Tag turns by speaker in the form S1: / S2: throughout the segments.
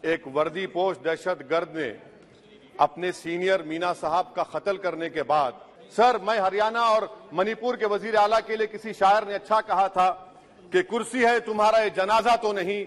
S1: एक वर्दीपोश दहशतगर्द ने अपने सीनियर मीना साहब का कत्ल करने के बाद, सर मैं हरियाणा और मणिपुर के वजीर आला के लिए किसी शायर ने अच्छा कहा था कि कुर्सी है तुम्हारा ये जनाजा तो नहीं,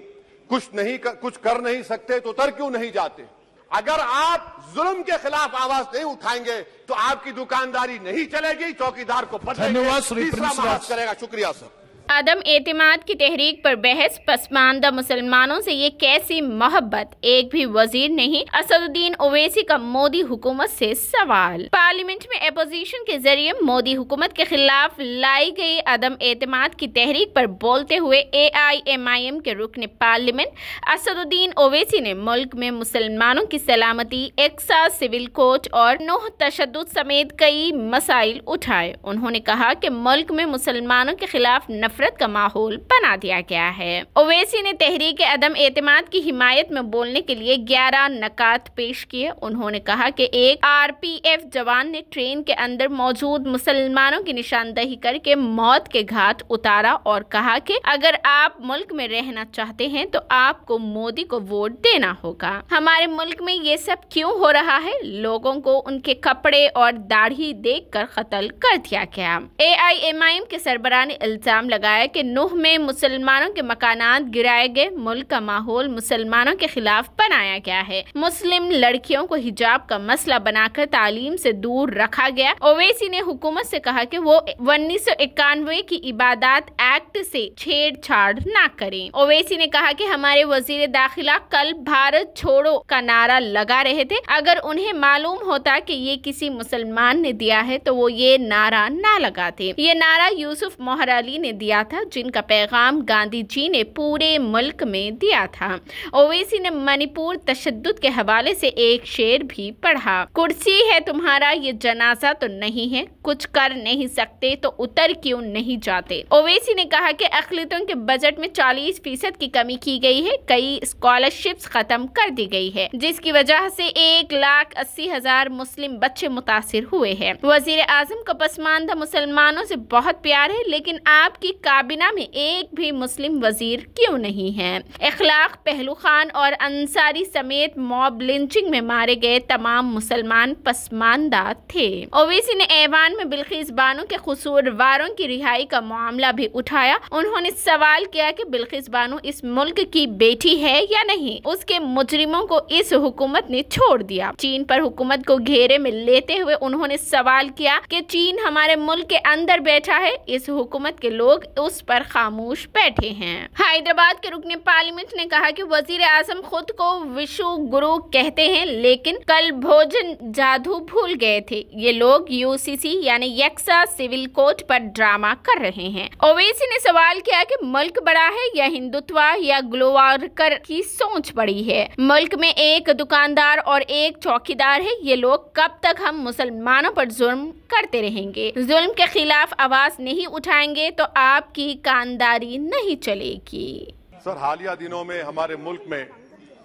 S1: कुछ कर नहीं सकते तो उतर क्यों नहीं जाते। अगर आप जुल्म के खिलाफ आवाज नहीं उठाएंगे तो आपकी दुकानदारी नहीं चलेगी, चौकीदार को तीसरा महाज करेगा। शुक्रिया सर।
S2: अदम एतमाद की तहरीक पर बहस, पसमानदा मुसलमानों से ये कैसी मोहब्बत, एक भी वजीर नहीं, असदुद्दीन ओवैसी का मोदी हुकूमत से सवाल। पार्लियामेंट में अपोजिशन के जरिए मोदी हुकूमत के खिलाफ लाई गई अदम एतमाद की तहरीक पर बोलते हुए AIMIM के रुकन पार्लियामेंट असदुद्दीन ओवैसी ने मुल्क में मुसलमानों की सलामती, एक्सा सिविल कोर्ट और नूह तशद्दुद समेत कई मसाइल उठाए। उन्होंने कहा कि मुल्क में मुसलमानों के खिलाफ नफरत का माहौल बना दिया गया है। ओवैसी ने तहरीक अदम एतमाद की हिमायत में बोलने के लिए 11 नकात पेश किए। उन्होंने कहा कि एक RPF जवान ने ट्रेन के अंदर मौजूद मुसलमानों की निशानदेही करके मौत के घाट उतारा और कहा कि अगर आप मुल्क में रहना चाहते हैं तो आपको मोदी को वोट देना होगा। हमारे मुल्क में ये सब क्यों हो रहा है? लोगों को उनके कपड़े और दाढ़ी देखकर कत्ल कर दिया गया। AIMIM के सरबराह ने इल्जाम लगाया कि नूह में मुसलमानों के मकानात गिराए गए, मुल्क का माहौल मुसलमानों के खिलाफ बनाया गया है। मुस्लिम लड़कियों को हिजाब का मसला बनाकर तालीम से दूर रखा गया। ओवैसी ने हुकूमत से कहा कि वो 1991 की इबादत एक्ट से छेड़छाड़ ना करें। ओवैसी ने कहा कि हमारे वजीर दाखिला कल भारत छोड़ो का नारा लगा रहे थे। अगर उन्हें मालूम होता कि ये किसी मुसलमान ने दिया है तो वो ये नारा ना लगाते। ये नारा यूसुफ मोहर अली ने दिया था, जिनका पैगाम गांधी जी ने पूरे मुल्क में दिया था। ओवैसी ने मणिपुर तशद्दुद के हवाले से एक शेर भी पढ़ा, कुर्सी है तुम्हारा ये जनाजा तो नहीं है, कुछ कर नहीं सकते तो उतर क्यों नहीं जाते। ओवैसी ने कहा कि अक़लियतों के बजट में 40% की कमी की गई है, कई स्कॉलरशिप्स खत्म कर दी गई है, जिसकी वजह से 1,80,000 मुस्लिम बच्चे मुतासिर हुए हैं। वजीर आजम को पसमानदा मुसलमानों से बहुत प्यार है, लेकिन आपकी काबिना में एक भी मुस्लिम वजीर क्यों नहीं है। इखलाक, पहलू खान और अंसारी समेत मॉब लिंचिंग में मारे गए तमाम मुसलमान पसमानदा थे। ओवैसी ने ऐवान में बिल्किस बानो के कसूरवारों की रिहाई का मामला भी उठाया। उन्होंने सवाल किया कि बिल्किस बानो इस मुल्क की बेटी है या नहीं। उसके मुजरिमों को इस हुकूमत ने छोड़ दिया। चीन पर हुकूमत को घेरे में लेते हुए उन्होंने सवाल किया कि चीन हमारे मुल्क के अंदर बैठा है, इस हुकूमत के लोग उस पर खामोश बैठे हैं। हैदराबाद के रुकने पार्लियामेंट ने कहा कि वजीर आजम खुद को विश्व गुरु कहते हैं, लेकिन कल भोजन जादू भूल गए थे। ये लोग UCC यानी यक्सा सिविल कोर्ट पर ड्रामा कर रहे हैं। ओवैसी ने सवाल किया कि मुल्क बड़ा है या हिंदुत्व या ग्लोवारकर की सोच बड़ी है। मुल्क में एक दुकानदार और एक चौकीदार है। ये लोग कब तक हम मुसलमानों पर जुल्म करते रहेंगे? जुल्म के खिलाफ आवाज नहीं उठाएंगे तो आपकी कानदारी नहीं चलेगी।
S1: सर, हालिया दिनों में हमारे मुल्क में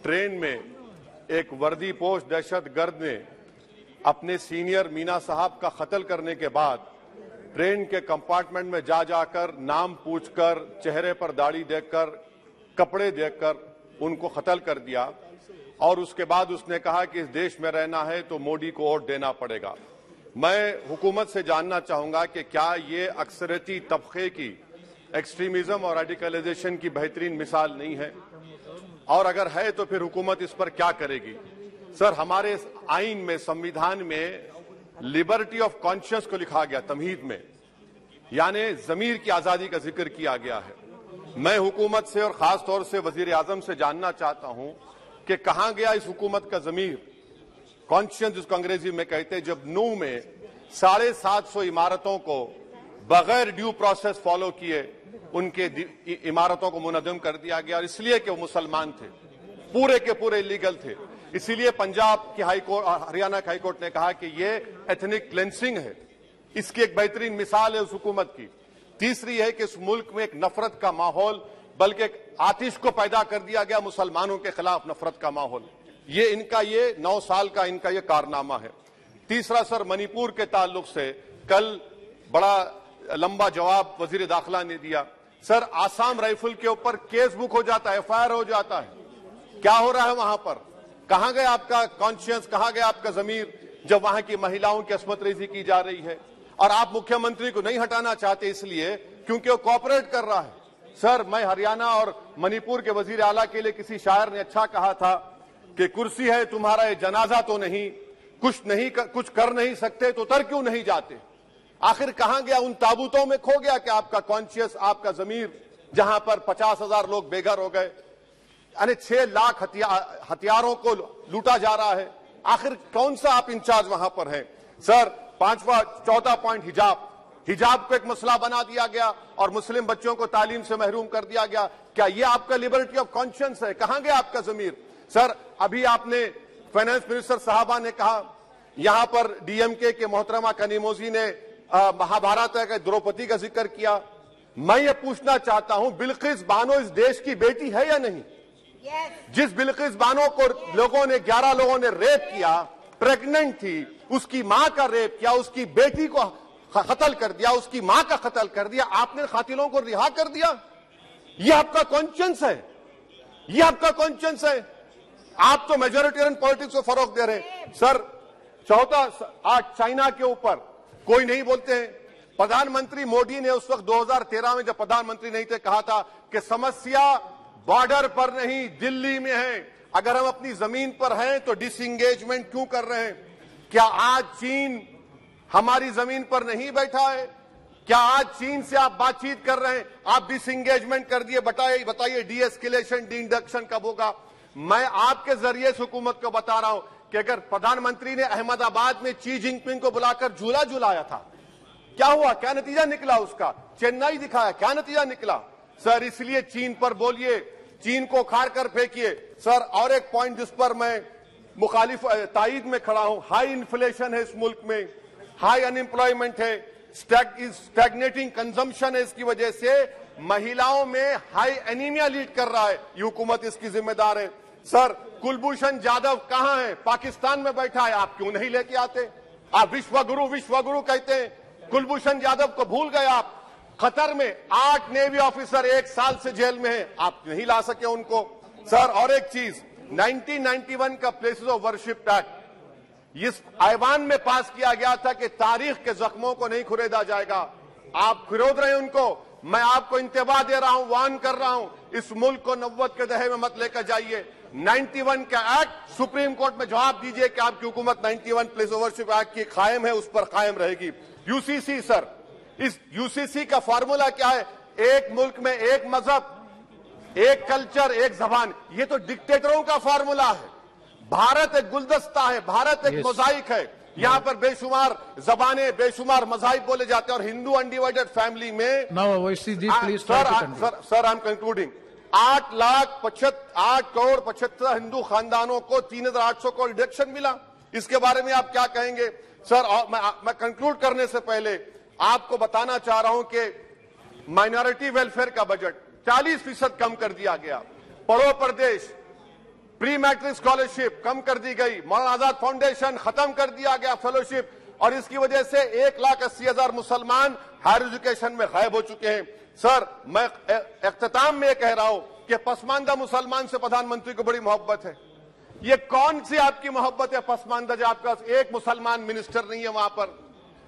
S1: ट्रेन में एक वर्दीपोश दहशतगर्द ने अपने सीनियर मीना साहब का कत्ल करने के बाद ट्रेन के कंपार्टमेंट में जाकर नाम पूछकर, चेहरे पर दाढ़ी देखकर, कपड़े देखकर उनको कत्ल कर दिया। और उसके बाद उसने कहा कि इस देश में रहना है तो मोदी को वोट देना पड़ेगा। मैं हुकूमत से जानना चाहूंगा कि क्या ये अक्सरियती तबके की एक्सट्रीमिज्म और रेडिकलाइजेशन की बेहतरीन मिसाल नहीं है, और अगर है तो फिर हुकूमत इस पर क्या करेगी। सर, हमारे आइन में, संविधान में लिबर्टी ऑफ कॉन्शियस को लिखा गया, तमहीद में, यानी जमीर की आजादी का जिक्र किया गया है। मैं हुकूमत से और खास तौर से वजीर आजम से जानना चाहता हूं कि कहां गया इस हुकूमत का जमीर, कॉन्शियस जिसको अंग्रेजी में कहते हैं, जब नूह में 750 इमारतों को बगैर ड्यू प्रोसेस फॉलो किए उनके इमारतों को मुनज़्ज़म कर दिया गया, और इसलिए कि वो मुसलमान थे, पूरे के पूरे इलीगल थे। इसीलिए पंजाब की हाईकोर्ट और हरियाणा की हाईकोर्ट ने कहा कि ये एथनिक क्लेंसिंग है। इसकी एक बेहतरीन मिसाल है उस हुकूमत की। तीसरी है कि इस मुल्क में एक नफरत का माहौल, बल्कि एक आतिश को पैदा कर दिया गया, मुसलमानों के खिलाफ नफरत का माहौल। ये इनका ये 9 साल का इनका ये कारनामा है। तीसरा सर, मणिपुर के ताल्लुक से कल बड़ा लंबा जवाब वजीर दाखिला ने दिया। सर, आसाम राइफल के ऊपर केस बुक हो जाता है, FIR हो जाता है, क्या हो रहा है वहां पर? कहां गया आपका कॉन्शियस, कहां गया आपका जमीर जब वहां की महिलाओं की अस्मत रेजी की जा रही है? और आप मुख्यमंत्री को नहीं हटाना चाहते इसलिए क्योंकि वो कोऑपरेट कर रहा है। सर, मैं हरियाणा और मणिपुर के वजीर आला के लिए किसी शायर ने अच्छा कहा था कि कुर्सी है तुम्हारा ये जनाजा तो नहीं, कुछ कर नहीं सकते तो उतर क्यों नहीं जाते? आखिर कहां गया? उन ताबूतों में खो गया कि आपका कॉन्शियस, आपका जमीर, जहां पर 50,000 लोग बेघर हो गए, यानी 6 लाख हथियारों को लूटा जा रहा है। आखिर कौन सा आप इंचार्ज वहां पर हैं? सर, 14 पॉइंट हिजाब को एक मसला बना दिया गया और मुस्लिम बच्चों को तालीम से महरूम कर दिया गया। क्या ये आपका लिबर्टी ऑफ कॉन्शियंस है? कहां गया आपका जमीर? सर, अभी आपने फाइनेंस मिनिस्टर साहबा ने कहा, यहां पर डीएमके के मोहतरमा कनीमोजी ने महाभारत के द्रौपदी का जिक्र किया। मैं ये पूछना चाहता हूं, बिल्किस बानो इस देश की बेटी है या नहीं? जिस बिल्किस बानो को लोगों ने 11 लोगों ने रेप किया, प्रेग्नेंट थी, उसकी मां का रेप किया, उसकी बेटी को कत्ल कर दिया, उसकी मां का कत्ल कर दिया, आपने कातिलों को रिहा कर दिया। ये आपका कॉन्शियंस है? ये आपका कॉन्शियंस है? आप तो मेजोरिटेरियन पॉलिटिक्स को फरोग दे रहे हैं। सर, आज चाइना के ऊपर कोई नहीं बोलते हैं। प्रधानमंत्री मोदी ने उस वक्त 2013 में जब प्रधानमंत्री नहीं थे कहा था कि समस्या बॉर्डर पर नहीं दिल्ली में है। अगर हम अपनी जमीन पर हैं तो डिसएंगेजमेंट क्यों कर रहे हैं? क्या आज चीन हमारी जमीन पर नहीं बैठा है? क्या आज चीन से आप बातचीत कर रहे हैं? आप डिसएंगेजमेंट कर दिए। बताइए डी-एस्केलेशन, डी-इंडक्शन कब होगा? मैं आपके जरिए से हुकूमत को बता रहा हूं कि अगर प्रधानमंत्री ने अहमदाबाद में शी जिनपिंग को बुलाकर झूला झुलाया था, क्या हुआ? क्या नतीजा निकला उसका? चेन्नई दिखाया, क्या नतीजा निकला? सर, इसलिए चीन पर बोलिए, चीन को उखाड़ कर फेंकिए। सर, और एक पॉइंट जिस पर मैं मुखालिफ तायीद में खड़ा हूं, हाई इन्फ्लेशन है इस मुल्क में, हाई अनएम्प्लॉयमेंट है, स्टैग्नेटिंग कंजम्पशन है। इसकी वजह से महिलाओं में हाई एनीमिया लीड कर रहा है। ये हुकूमत इसकी जिम्मेदार है। सर, कुलभूषण जाधव कहां है? पाकिस्तान में बैठा है, आप क्यों नहीं लेके आते? आप विश्वगुरु कहते हैं, कुलभूषण जाधव को भूल गए आप। कतर में 8 नेवी ऑफिसर 1 साल से जेल में हैं, आप नहीं ला सके उनको। सर, और एक चीज, 1991 का प्लेसेस ऑफ वर्शिप एक्ट इस ऐवान में पास किया गया था कि तारीख के जख्मों को नहीं खुरेदा जाएगा। आप खुरोद रहे हैं उनको। मैं आपको इंतबाह दे रहा हूं, वार्न कर रहा हूं, इस मुल्क को 90 के दहे में मत लेकर जाइए। 91 का एक्ट सुप्रीम कोर्ट में जवाब दीजिए कि आपकी हुकूमत 91 प्लेस ऑफ वर्शिप एक्ट की कायम है, उस पर कायम रहेगी। यूसीसी, सर, इस यूसीसी का फॉर्मूला क्या है? एक मुल्क में एक मजहब, एक कल्चर, एक जबान। ये तो डिक्टेटरों का फॉर्मूला है। भारत एक गुलदस्ता है, भारत एक मोजाइक है। यहाँ पर बेशुमार जबानें, बेशुमार मज़ाहिब बोले जाते हैं और हिंदू अनडिवाइडेड फैमिली में। Sir, I am concluding. 8 crore 75 Hindu खानदानों को 3,800 करोड़ डिडक्शन मिला। इसके बारे में आप क्या कहेंगे? सर, मैं कंक्लूड करने से पहले आपको बताना चाह रहा हूं कि माइनॉरिटी वेलफेयर का बजट 40% कम कर दिया गया। पढ़ो प्रदेश, प्री मैट्रिक स्कॉलरशिप कम कर दी गई। मौलाना आजाद फाउंडेशन खत्म कर दिया गया फेलोशिप, और इसकी वजह से 1,80,000 मुसलमान हायर एजुकेशन में गायब हो चुके हैं। सर, मैं इख्तिताम में कह रहा हूं कि पसमानदा मुसलमान से प्रधानमंत्री को बड़ी मोहब्बत है। ये कौन सी आपकी मोहब्बत है पसमानदा, जो आपका एक मुसलमान मिनिस्टर नहीं है वहां पर?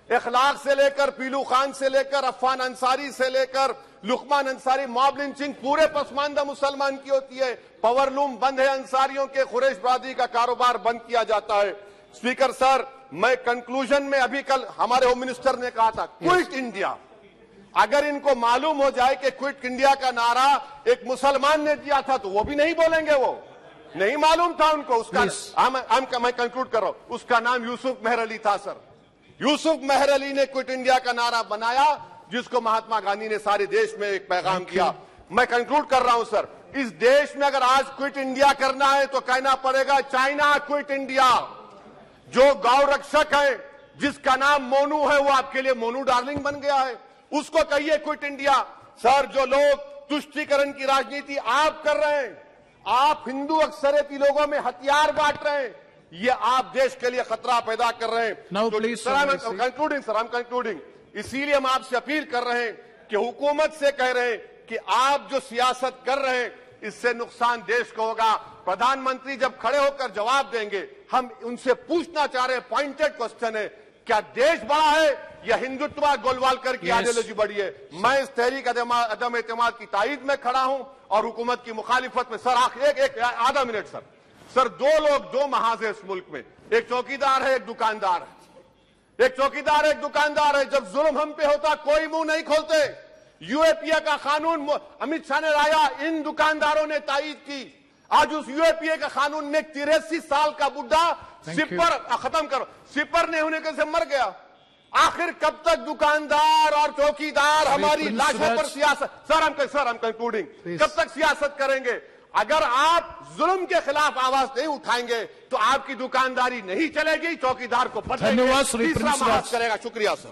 S1: इखलाक से लेकर, पीलू खान से लेकर, अफान अंसारी से लेकर लुकमान अंसारी, मॉब लिंचिंग पूरे पसमानदा मुसलमान की होती है। पावर लूम बंद है अंसारियों के, कुरैश बरादरी का कारोबार बंद किया जाता है। स्पीकर सर, मैं कंक्लूजन में, अभी कल हमारे होम मिनिस्टर ने कहा था क्विट इंडिया। अगर इनको मालूम हो जाए कि क्विट इंडिया का नारा एक मुसलमान ने दिया था तो वो भी नहीं बोलेंगे। वो नहीं मालूम था उनको। उसका मैं कंक्लूड कर रहा हूं, उसका नाम यूसुफ मेहर अली था। सर, यूसुफ मेहर अली ने क्विट इंडिया का नारा बनाया, जिसको महात्मा गांधी ने सारे देश में एक पैगाम किया। मैं कंक्लूड कर रहा हूं सर, इस देश में अगर आज क्विट इंडिया करना है तो कहना पड़ेगा चाइना क्विट इंडिया। जो गौ रक्षक है, जिसका नाम मोनू है, वो आपके लिए मोनू डार्लिंग बन गया है, उसको कहिए क्विट इंडिया। सर, जो लोग तुष्टीकरण की राजनीति आप कर रहे हैं, आप हिंदू अक्सरियती लोगों में हथियार बांट रहे हैं, ये आप देश के लिए खतरा पैदा कर रहे हैं। कंक्लूडिंग, इसीलिए हम आपसे अपील कर रहे हैं कि हुकूमत से कह रहे हैं कि आप जो सियासत कर रहे हैं इससे नुकसान देश को होगा। प्रधानमंत्री जब खड़े होकर जवाब देंगे, हम उनसे पूछना चाह रहे हैं, पॉइंटेड क्वेश्चन है, क्या देश बड़ा है या हिंदुत्व गोलवालकर की आइडियोलॉजी बड़ी है? मैं इस तहरीक अदम एतमाद की तायद में खड़ा हूं और हुकूमत की मुखालिफत में। सर एक आधा मिनट सर, दो लोग, दो महाज है इस मुल्क में, एक चौकीदार है, एक दुकानदार है। एक चौकीदार है, एक दुकानदार है। जब जुल्म हम पे होता कोई मुंह नहीं खोलते। यूएपीए का कानून अमित शाह ने लाया, इन दुकानदारों ने तायद की। आज उस यूएपीए का कानून में 83 साल का बुढ़ा सिपर खत्म करो, सिपर नहीं होने से मर गया। आखिर कब तक दुकानदार और चौकीदार हमारी लाशों पर सियासत? सर हम कंक्लूडिंग, कब तक सियासत करेंगे? अगर आप जुल्म के खिलाफ आवाज नहीं उठाएंगे तो आपकी दुकानदारी नहीं चलेगी, चौकीदार को पकड़ेंगे, तीसरा महाज करेगा। शुक्रिया सर।